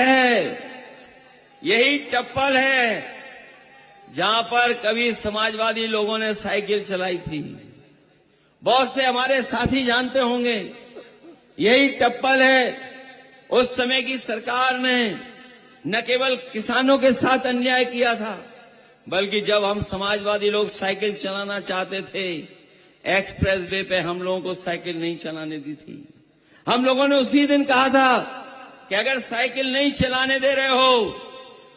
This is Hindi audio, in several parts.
है, यही टप्पल है जहां पर कभी समाजवादी लोगों ने साइकिल चलाई थी। बहुत से हमारे साथी जानते होंगे, यही टप्पल है उस समय की सरकार ने न केवल किसानों के साथ अन्याय किया था, बल्कि जब हम समाजवादी लोग साइकिल चलाना चाहते थे, एक्सप्रेस वे पे हम लोगों को साइकिल नहीं चलाने दी थी। हम लोगों ने उसी दिन कहा था कि अगर साइकिल नहीं चलाने दे रहे हो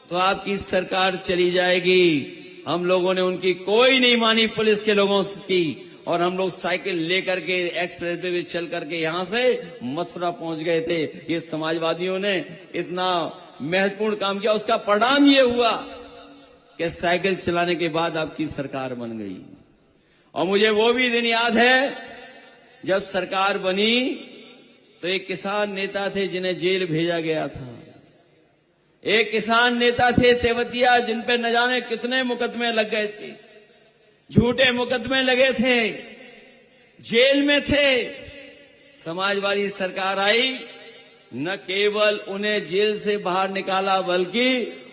तो आपकी सरकार चली जाएगी। हम लोगों ने उनकी कोई नहीं मानी, पुलिस के लोगों की, और हम लोग साइकिल लेकर के एक्सप्रेस वे चल करके यहां से मथुरा पहुंच गए थे। ये समाजवादियों ने इतना महत्वपूर्ण काम किया, उसका परिणाम ये हुआ कि साइकिल चलाने के बाद आपकी सरकार बन गई। और मुझे वो भी दिन याद है जब सरकार बनी तो एक किसान नेता थे जिन्हें जेल भेजा गया था। एक किसान नेता थे तेवतिया, जिन पे न जाने कितने मुकदमे लग गए थे, झूठे मुकदमे लगे थे, जेल में थे। समाजवादी सरकार आई, न केवल उन्हें जेल से बाहर निकाला बल्कि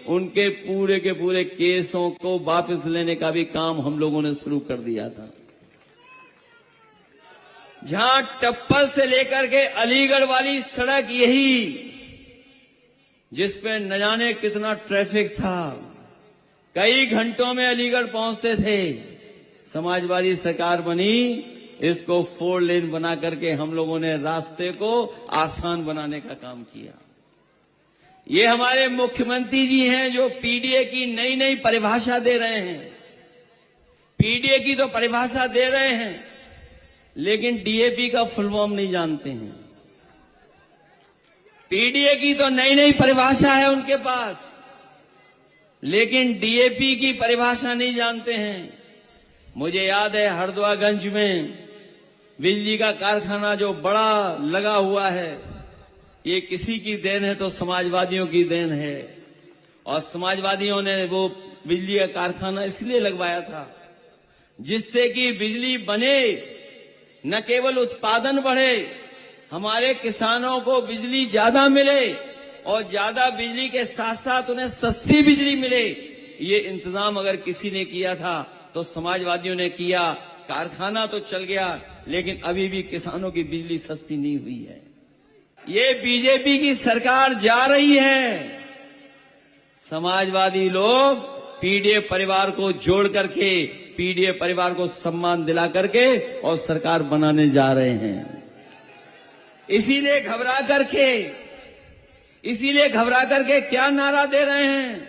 उनके पूरे के पूरे केसों को वापस लेने का भी काम हम लोगों ने शुरू कर दिया था। जहां टप्पल से लेकर के अलीगढ़ वाली सड़क, यही जिस पे न जाने कितना ट्रैफिक था, कई घंटों में अलीगढ़ पहुंचते थे, समाजवादी सरकार बनी, इसको 4 लेन बना करके हम लोगों ने रास्ते को आसान बनाने का काम किया। ये हमारे मुख्यमंत्री जी हैं जो पीडीए की नई नई परिभाषा दे रहे हैं। पीडीए की तो परिभाषा दे रहे हैं, लेकिन डीएपी का फुल फॉर्म नहीं जानते हैं। पीडीए की तो नई नई परिभाषा है उनके पास, लेकिन डीएपी की परिभाषा नहीं जानते हैं। मुझे याद है हरदोआगंज में बिजली का कारखाना जो बड़ा लगा हुआ है, ये किसी की देन है तो समाजवादियों की देन है। और समाजवादियों ने वो बिजली का कारखाना इसलिए लगवाया था जिससे कि बिजली बने, न केवल उत्पादन बढ़े, हमारे किसानों को बिजली ज्यादा मिले और ज्यादा बिजली के साथ साथ उन्हें सस्ती बिजली मिले। ये इंतजाम अगर किसी ने किया था तो समाजवादियों ने किया। कारखाना तो चल गया, लेकिन अभी भी किसानों की बिजली सस्ती नहीं हुई है। ये बीजेपी की सरकार जा रही है। समाजवादी लोग पीडीए परिवार को जोड़ करके, पीडीए परिवार को सम्मान दिला करके और सरकार बनाने जा रहे हैं। इसीलिए घबरा करके क्या नारा दे रहे हैं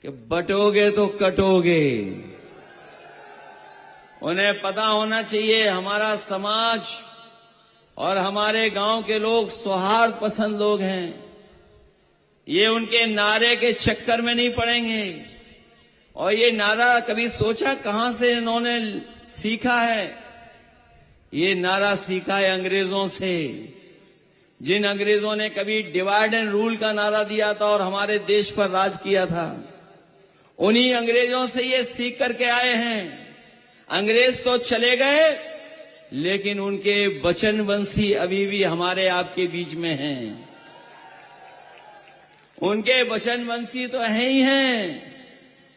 कि बटोगे तो कटोगे। उन्हें पता होना चाहिए हमारा समाज और हमारे गांव के लोग सौहार्द पसंद लोग हैं। ये उनके नारे के चक्कर में नहीं पड़ेंगे। और ये नारा कभी सोचा कहां से इन्होंने सीखा है? ये नारा सीखा है अंग्रेजों से, जिन अंग्रेजों ने कभी डिवाइड एंड रूल का नारा दिया था और हमारे देश पर राज किया था। उन्हीं अंग्रेजों से ये सीख करके आए हैं। अंग्रेज तो चले गए, लेकिन उनके वचनवंशी अभी भी हमारे आपके बीच में हैं। उनके वचनवंशी तो है ही हैं,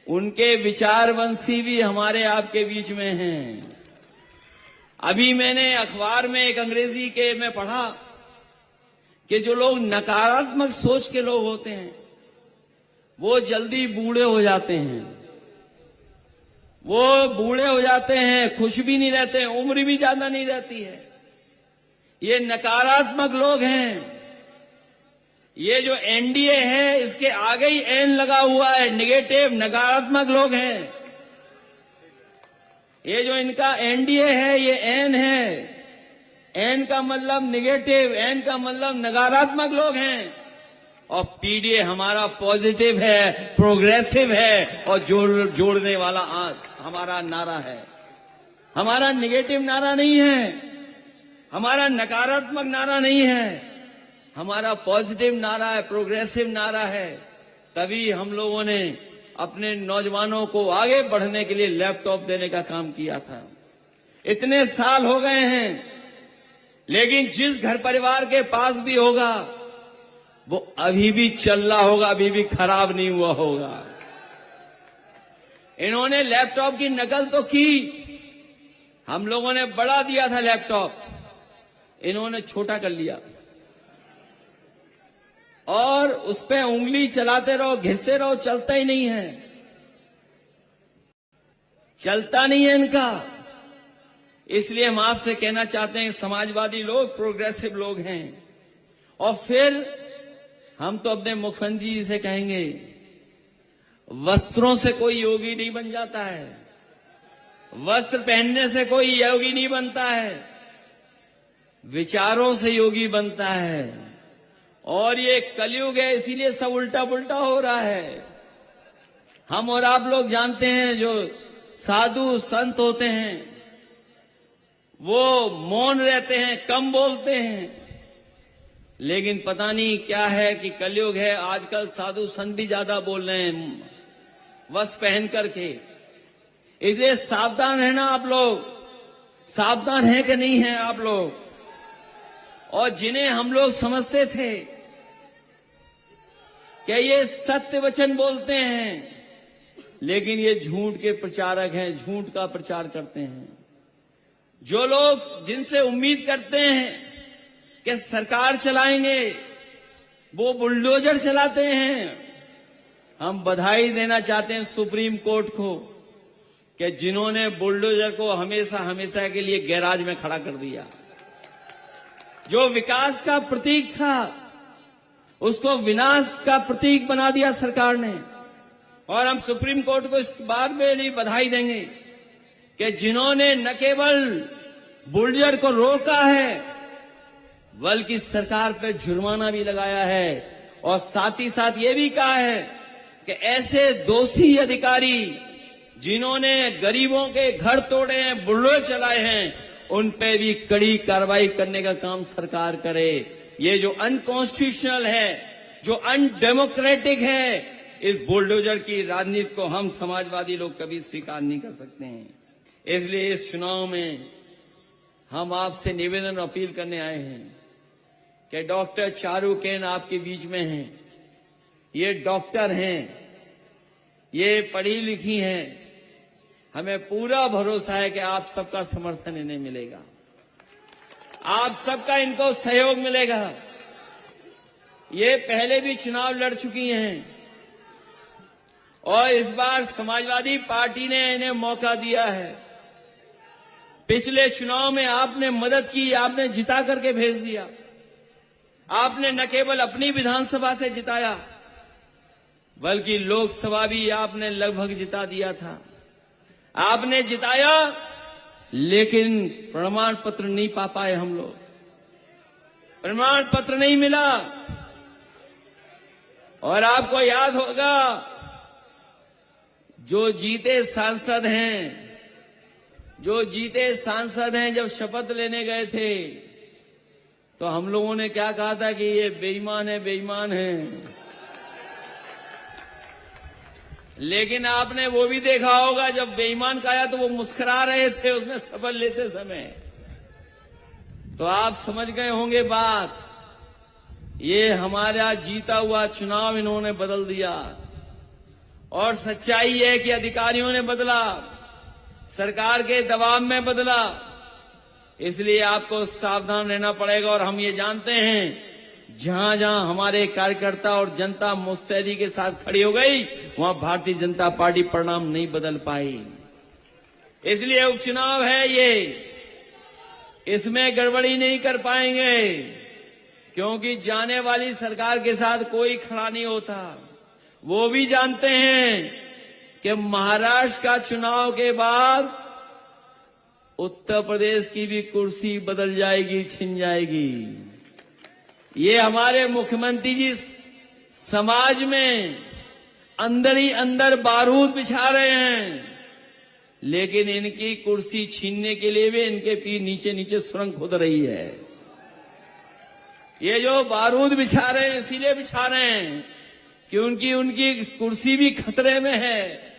उनके विचारवंशी भी हमारे आपके बीच में हैं। अभी मैंने अखबार में एक अंग्रेजी के में पढ़ा कि जो लोग नकारात्मक सोच के लोग होते हैं वो जल्दी बूढ़े हो जाते हैं। खुश भी नहीं रहते हैं, उम्र भी ज्यादा नहीं रहती है। ये नकारात्मक लोग हैं। ये जो एनडीए है इसके आगे ही एन लगा हुआ है, नेगेटिव, नकारात्मक लोग हैं। ये जो इनका एनडीए है ये एन है। एन का मतलब नेगेटिव, एन का मतलब नकारात्मक लोग हैं। और पीडीए हमारा पॉजिटिव है, प्रोग्रेसिव है और जोड़ने वाला हमारा नारा है। हमारा नेगेटिव नारा नहीं है, हमारा नकारात्मक नारा नहीं है, हमारा पॉजिटिव नारा है, प्रोग्रेसिव नारा है। तभी हम लोगों ने अपने नौजवानों को आगे बढ़ने के लिए लैपटॉप देने का काम किया था। इतने साल हो गए हैं, लेकिन जिस घर परिवार के पास भी होगा वो अभी भी चल रहा होगा, अभी भी खराब नहीं हुआ होगा। इन्होंने लैपटॉप की नकल तो की, हम लोगों ने बड़ा दिया था लैपटॉप, इन्होंने छोटा कर लिया और उस पे उंगली चलाते रहो, घिसते रहो, चलता ही नहीं है, चलता नहीं है इनका। इसलिए हम आपसे कहना चाहते हैं, समाजवादी लोग प्रोग्रेसिव लोग हैं, और फिर हम तो अपने मुख्यमंत्री जी से कहेंगे, वस्त्रों से कोई योगी नहीं बन जाता है, वस्त्र पहनने से कोई योगी नहीं बनता है, विचारों से योगी बनता है। और ये कलयुग है, इसीलिए सब उल्टा पुल्टा हो रहा है। हम और आप लोग जानते हैं, जो साधु संत होते हैं वो मौन रहते हैं, कम बोलते हैं, लेकिन पता नहीं क्या है कि कलयुग है, आजकल साधु संत भी ज्यादा बोल रहे हैं वस्त्र पहन करके। इसलिए सावधान रहना आप लोग, सावधान है कि नहीं है आप लोग। और जिन्हें हम लोग समझते थे कि ये सत्य वचन बोलते हैं, लेकिन ये झूठ के प्रचारक हैं, झूठ का प्रचार करते हैं। जो लोग जिनसे उम्मीद करते हैं कि सरकार चलाएंगे, वो बुलडोजर चलाते हैं। हम बधाई देना चाहते हैं सुप्रीम कोर्ट को कि जिन्होंने बुलडोजर को हमेशा हमेशा के लिए गैराज में खड़ा कर दिया। जो विकास का प्रतीक था, उसको विनाश का प्रतीक बना दिया सरकार ने। और हम सुप्रीम कोर्ट को इस बात में भी बधाई देंगे कि जिन्होंने न केवल बुलडोजर को रोका है, बल्कि सरकार पे जुर्माना भी लगाया है, और साथ ही साथ ये भी कहा है कि ऐसे दोषी अधिकारी जिन्होंने गरीबों के घर तोड़े हैं, बुलडोजर चलाए हैं, उन पे भी कड़ी कार्रवाई करने का काम सरकार करे। ये जो अनकॉन्स्टिट्यूशनल है, जो अनडेमोक्रेटिक है, इस बुलडोजर की राजनीति को हम समाजवादी लोग कभी स्वीकार नहीं कर सकते हैं। इसलिए इस चुनाव में हम आपसे निवेदन और अपील करने आए हैं कि डॉक्टर चारू केन आपके बीच में हैं। ये डॉक्टर हैं, ये पढ़ी लिखी हैं, हमें पूरा भरोसा है कि आप सबका समर्थन इन्हें मिलेगा, आप सबका इनको सहयोग मिलेगा। ये पहले भी चुनाव लड़ चुकी हैं और इस बार समाजवादी पार्टी ने इन्हें मौका दिया है। पिछले चुनाव में आपने मदद की, आपने जिता करके भेज दिया। आपने न केवल अपनी विधानसभा से जिताया, बल्कि लोकसभा भी आपने लगभग जिता दिया था। आपने जिताया, लेकिन प्रमाण पत्र नहीं पा पाए हम लोग, प्रमाण पत्र नहीं मिला। और आपको याद होगा, जो जीते सांसद हैं, जब शपथ लेने गए थे तो हम लोगों ने क्या कहा था कि ये बेईमान है। लेकिन आपने वो भी देखा होगा, जब बेईमान कहा तो वो मुस्कुरा रहे थे उसमें शपथ लेते समय। तो आप समझ गए होंगे बात। ये हमारा जीता हुआ चुनाव इन्होंने बदल दिया, और सच्चाई है कि अधिकारियों ने बदला, सरकार के दबाव में बदला। इसलिए आपको सावधान रहना पड़ेगा। और हम ये जानते हैं, जहां जहां हमारे कार्यकर्ता और जनता मुस्तैदी के साथ खड़ी हो गई, वहां भारतीय जनता पार्टी परिणाम नहीं बदल पाई। इसलिए उपचुनाव है ये, इसमें गड़बड़ी नहीं कर पाएंगे, क्योंकि जाने वाली सरकार के साथ कोई खड़ा नहीं होता। वो भी जानते हैं कि महाराष्ट्र का चुनाव के बाद उत्तर प्रदेश की भी कुर्सी बदल जाएगी, छिन जाएगी। ये हमारे मुख्यमंत्री जी समाज में अंदर ही अंदर बारूद बिछा रहे हैं, लेकिन इनकी कुर्सी छीनने के लिए भी इनके पीठ नीचे नीचे सुरंग खोद रही है। ये जो बारूद बिछा रहे हैं, इसीलिए बिछा रहे हैं कि उनकी कुर्सी भी खतरे में है।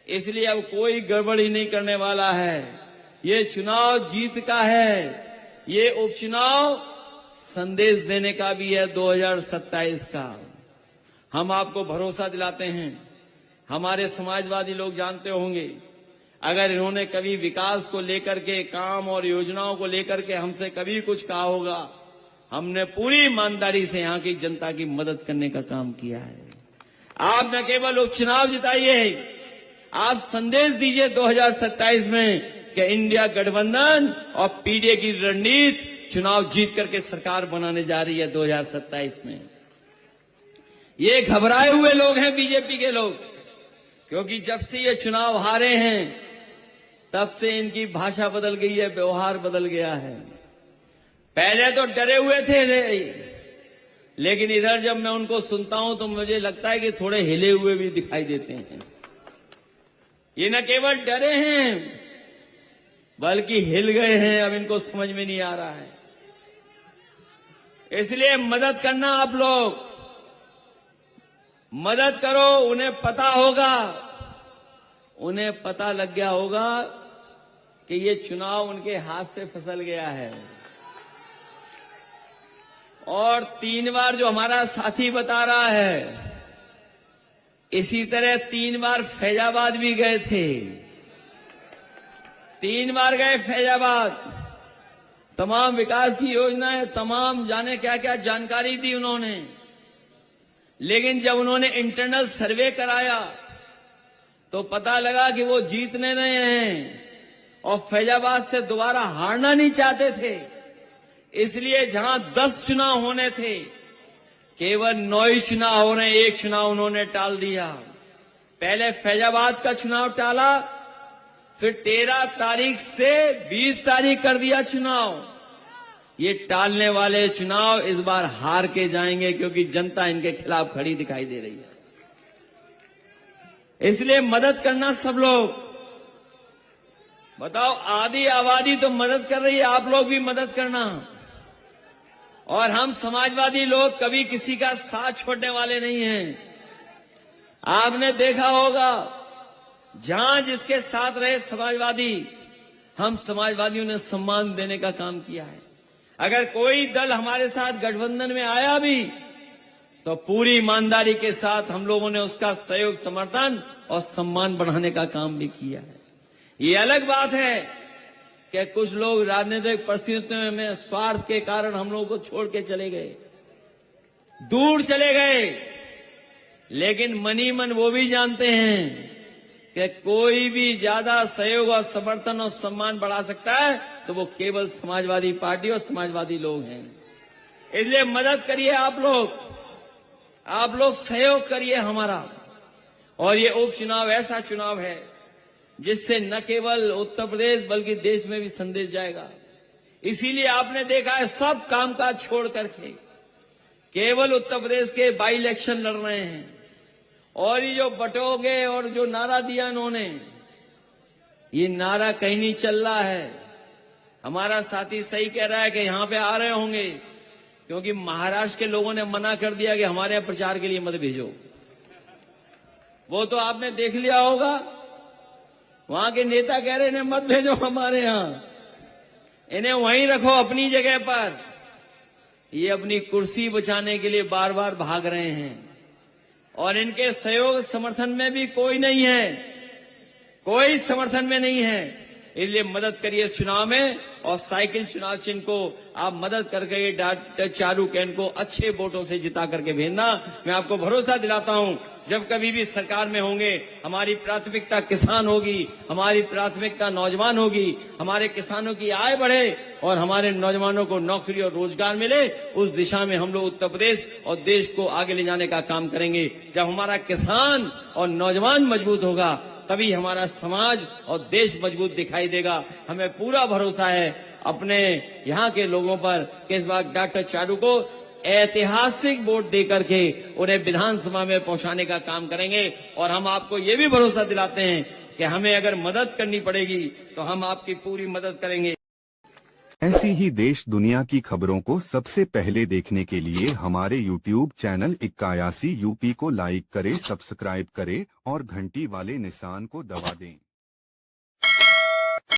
इसलिए अब कोई गड़बड़ी नहीं करने वाला है। ये चुनाव जीत का है। ये उपचुनाव संदेश देने का भी है 2027 का। हम आपको भरोसा दिलाते हैं, हमारे समाजवादी लोग जानते होंगे, अगर इन्होंने कभी विकास को लेकर के, काम और योजनाओं को लेकर के हमसे कभी कुछ कहा होगा, हमने पूरी ईमानदारी से यहाँ की जनता की मदद करने का काम किया है। आप न केवल उपचुनाव जिताइए, आप संदेश दीजिए 2027 में कि इंडिया गठबंधन और पीडीए की रणनीति चुनाव जीत करके सरकार बनाने जा रही है 2027 में। ये घबराए हुए लोग हैं बीजेपी के लोग, क्योंकि जब से ये चुनाव हारे हैं तब से इनकी भाषा बदल गई है, व्यवहार बदल गया है। पहले तो डरे हुए थे, लेकिन इधर जब मैं उनको सुनता हूं तो मुझे लगता है कि थोड़े हिले हुए भी दिखाई देते हैं। ये न केवल डरे हैं बल्कि हिल गए हैं, अब इनको समझ में नहीं आ रहा है। इसलिए मदद करना, आप लोग मदद करो। उन्हें पता होगा, उन्हें पता लग गया होगा कि ये चुनाव उनके हाथ से फिसल गया है। और 3 बार जो हमारा साथी बता रहा है, इसी तरह 3 बार फैजाबाद भी गए थे, 3 बार गए फैजाबाद। तमाम विकास की योजनाएं, तमाम जाने क्या क्या जानकारी दी उन्होंने, लेकिन जब उन्होंने इंटरनल सर्वे कराया तो पता लगा कि वो जीतने नहीं हैं और फैजाबाद से दोबारा हारना नहीं चाहते थे। इसलिए जहां 10 चुनाव होने थे, केवल 9 ही चुनाव हो रहे, 1 चुनाव उन्होंने टाल दिया। पहले फैजाबाद का चुनाव टाला, फिर 13 तारीख से 20 तारीख कर दिया चुनाव। ये टालने वाले चुनाव इस बार हार के जाएंगे, क्योंकि जनता इनके खिलाफ खड़ी दिखाई दे रही है। इसलिए मदद करना सब लोग। बताओ, आधी आबादी तो मदद कर रही है, आप लोग भी मदद करना। और हम समाजवादी लोग कभी किसी का साथ छोड़ने वाले नहीं हैं। आपने देखा होगा, जहां जिसके साथ रहे समाजवादी, हम समाजवादियों ने सम्मान देने का काम किया है। अगर कोई दल हमारे साथ गठबंधन में आया भी तो पूरी ईमानदारी के साथ हम लोगों ने उसका सहयोग, समर्थन और सम्मान बढ़ाने का काम भी किया है। ये अलग बात है कि कुछ लोग राजनीतिक परिस्थितियों में स्वार्थ के कारण हम लोगों को छोड़ के चले गए, दूर चले गए, लेकिन मनी मन वो भी जानते हैं कि कोई भी ज्यादा सहयोग और समर्थन और सम्मान बढ़ा सकता है तो वो केवल समाजवादी पार्टी और समाजवादी लोग हैं। इसलिए मदद करिए आप लोग सहयोग करिए हमारा। और ये उपचुनाव ऐसा चुनाव है जिससे न केवल उत्तर प्रदेश बल्कि देश में भी संदेश जाएगा। इसीलिए आपने देखा है, सब कामकाज छोड़ करके केवल उत्तर प्रदेश के बाई इलेक्शन लड़ रहे हैं। और ये जो बटोगे और जो नारा दिया इन्होंने, ये नारा कहीं नहीं चल रहा है। हमारा साथी सही कह रहा है कि यहां पे आ रहे होंगे, क्योंकि महाराष्ट्र के लोगों ने मना कर दिया कि हमारे यहां प्रचार के लिए मत भेजो। वो तो आपने देख लिया होगा, वहां के नेता कह रहे हैं मत भेजो हमारे यहां, इन्हें वहीं रखो अपनी जगह पर। ये अपनी कुर्सी बचाने के लिए बार बार भाग रहे हैं और इनके सहयोग समर्थन में भी कोई नहीं है, कोई समर्थन में नहीं है। इसलिए मदद करिए इस चुनाव में और साइकिल चुनाव चिन्ह को आप मदद करके डॉक्टर चारू कैन को अच्छे वोटों से जिता करके भेजना। मैं आपको भरोसा दिलाता हूं, जब कभी भी सरकार में होंगे, हमारी प्राथमिकता किसान होगी, हमारी प्राथमिकता नौजवान होगी। हमारे किसानों की आय बढ़े और हमारे नौजवानों को नौकरी और रोजगार मिले, उस दिशा में हम लोग उत्तर प्रदेश और देश को आगे ले जाने का काम करेंगे। जब हमारा किसान और नौजवान मजबूत होगा, तभी हमारा समाज और देश मजबूत दिखाई देगा। हमें पूरा भरोसा है अपने यहाँ के लोगों पर कि इस बार डॉक्टर चारू को ऐतिहासिक वोट देकर के उन्हें विधानसभा में पहुंचाने का काम करेंगे। और हम आपको ये भी भरोसा दिलाते हैं कि हमें अगर मदद करनी पड़ेगी तो हम आपकी पूरी मदद करेंगे। ऐसी ही देश दुनिया की खबरों को सबसे पहले देखने के लिए हमारे YouTube चैनल 81 UP को लाइक करें, सब्सक्राइब करें और घंटी वाले निशान को दबा दें।